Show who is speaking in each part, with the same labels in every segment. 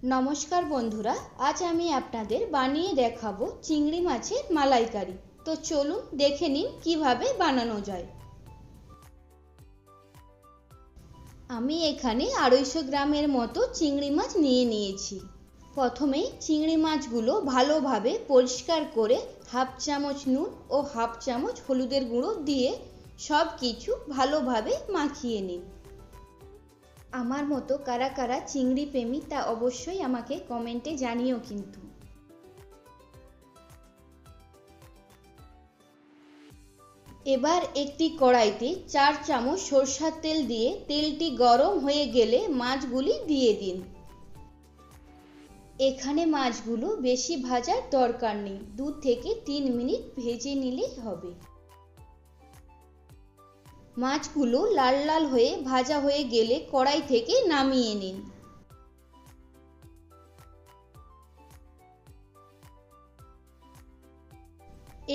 Speaker 1: নমস্কার বন্ধুরা, আজ আমি আপনাদের বানিয়ে দেখাবো চিংড়ি মাছের মালাইকারি। তো চলুন দেখে নিন কিভাবে বানানো যায়। আমি এখানে 250 গ্রামের মতো চিংড়ি মাছ নিয়েছি। প্রথমেই চিংড়ি মাছগুলো ভালোভাবে পরিষ্কার করে হাফ চামচ নুন ও হাফ চামচ হলুদের গুঁড়ো দিয়ে সব কিছু ভালোভাবে মাখিয়ে নিন। আমার মতো কারা কারা চিংড়ি প্রেমী তা অবশ্যই আমাকে কমেন্টে জানিও কিন্তু। এবার একটি কড়াইতে 4 চামচ সরষের তেল দিয়ে তেলটি গরম হয়ে গেলে মাছগুলি দিয়ে দিন। এখানে মাছগুলো বেশি ভাজার দরকার নেই, 2 থেকে 3 মিনিট ভেজে নিলেই হবে। মাছগুলো লাল লাল হয়ে ভাজা হয়ে গেলে কড়াই থেকে নামিয়ে নিন।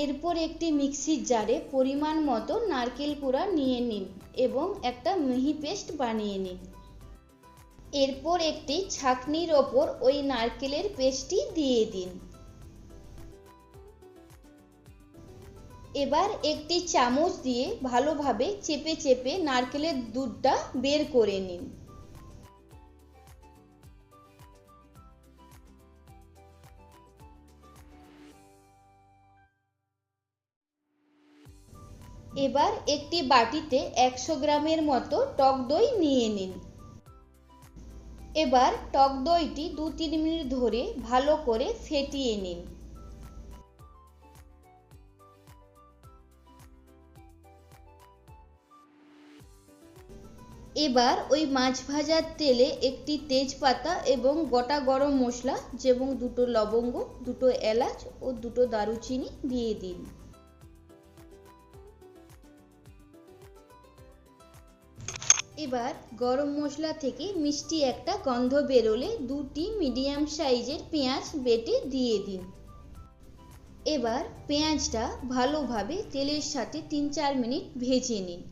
Speaker 1: এরপর একটি মিক্সির জারে পরিমাণ মতো নারকেল কুড়া নিয়ে নিন এবং একটা মিহি পেস্ট বানিয়ে নিন। এরপর একটি ছাঁকনির ওপর ওই নারকেলের পেস্টটি দিয়ে দিন। এবার একটি চামচ দিয়ে ভালোভাবে চেপে চেপে নারকেলের দুধটা বের করে নিন। এবার একটি বাটিতে 100 গ্রামের মতো টক দই নিয়ে নিন। এবার টক দইটি 2-3 মিনিট ধরে ভালো করে ফেটিয়ে নিন। এবার ওই মাছ ভাজার তেলে একটি তেজপাতা এবং গোটা গরম মশলা যেমন 2টো লবঙ্গ, 2টো এলাচ ও 2টো দারুচিনি দিয়ে দিন। এবার গরম মশলা থেকে মিষ্টি একটা গন্ধ বেরোলে 2টি মিডিয়াম সাইজের পেঁয়াজ বেটে দিয়ে দিন। এবার পেঁয়াজটা ভালোভাবে তেলের সাথে 3-4 মিনিট ভেজে নিন।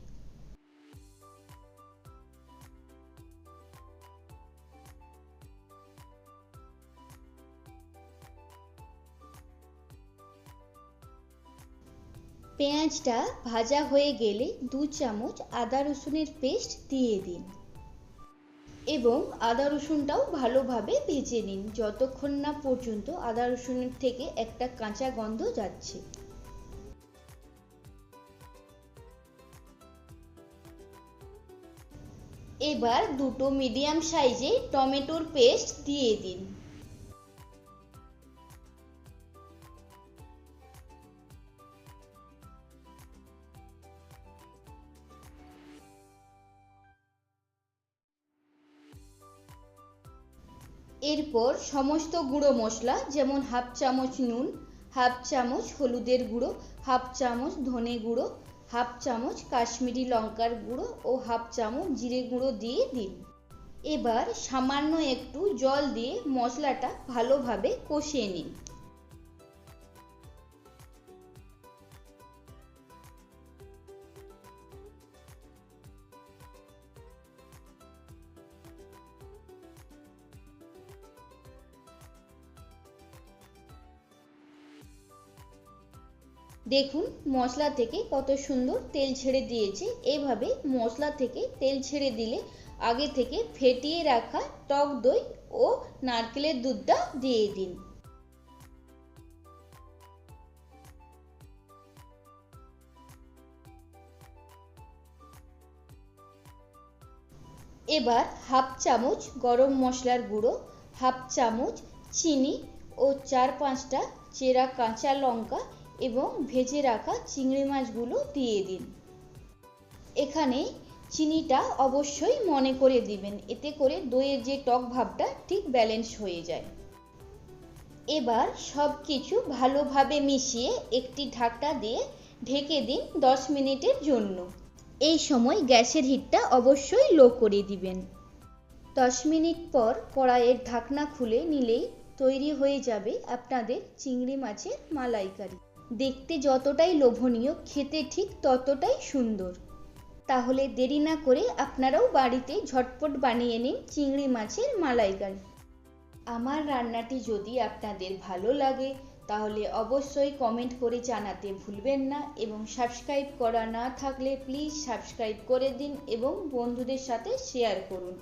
Speaker 1: পেঁয়াজটা ভাজা হয়ে গেলে 2 চামচ আদা রসুনের পেস্ট দিয়ে দিন এবং আদা রসুনটাও ভালোভাবে ভেজে নিন যতক্ষণ না পর্যন্ত আদা রসুনের থেকে একটা কাঁচা গন্ধ যাচ্ছে। এবার 2টো মিডিয়াম সাইজের টমেটোর পেস্ট দিয়ে দিন। এরপর সমস্ত গুঁড়ো মশলা যেমন হাফ চামচ নুন, হাফ চামচ হলুদের গুঁড়ো, হাফ চামচ ধনে গুঁড়ো, হাফ চামচ কাশ্মীরি লঙ্কার গুঁড়ো ও হাফ চামচ জিরে গুঁড়ো দিয়ে দিন। এবার সামান্য একটু জল দিয়ে মশলাটা ভালোভাবে কষিয়ে নিন। দেখুন মশলা থেকে কত সুন্দর তেল ছেড়ে দিয়েছে। এইভাবে মশলা থেকে তেল ছেড়ে দিলে আগে থেকে ফেটিয়ে রাখা টক দই ও নারকেলের দুধটা দিয়ে দিন। এবার হাফ চামচ গরম মশলার গুঁড়ো, হাফ চামচ চিনি ও 4-5টা চেরা কাঁচা লঙ্কা এবং ভেজে রাখা চিংড়ি মাছগুলো দিয়ে দিন। এখানে চিনিটা অবশ্যই মনে করে দিবেন, এতে করে দইয়ের যে টক ভাবটা ঠিক ব্যালেন্স হয়ে যায়। এবার সব কিছু ভালোভাবে মিশিয়ে একটি ঢাকনা দিয়ে ঢেকে দিন 10 মিনিটের জন্য। এই সময় গ্যাসের হিটটা অবশ্যই লো করে দিবেন। 10 মিনিট পর কড়াইয়ের ঢাকনা খুলে নিলেই তৈরি হয়ে যাবে আপনাদের চিংড়ি মাছের মালাইকারি। দেখতে যতটাই লোভনীয়, খেতে ঠিক ততটাই সুন্দর। তাহলে দেরি না করে আপনারাও বাড়িতে ঝটপট বানিয়ে নিন চিংড়ি মাছের মালাইকারি। আমার রান্নাটি যদি আপনাদের ভালো লাগে তাহলে অবশ্যই কমেন্ট করে জানাতে ভুলবেন না, এবং সাবস্ক্রাইব করা না থাকলে প্লিজ সাবস্ক্রাইব করে দিন এবং বন্ধুদের সাথে শেয়ার করুন।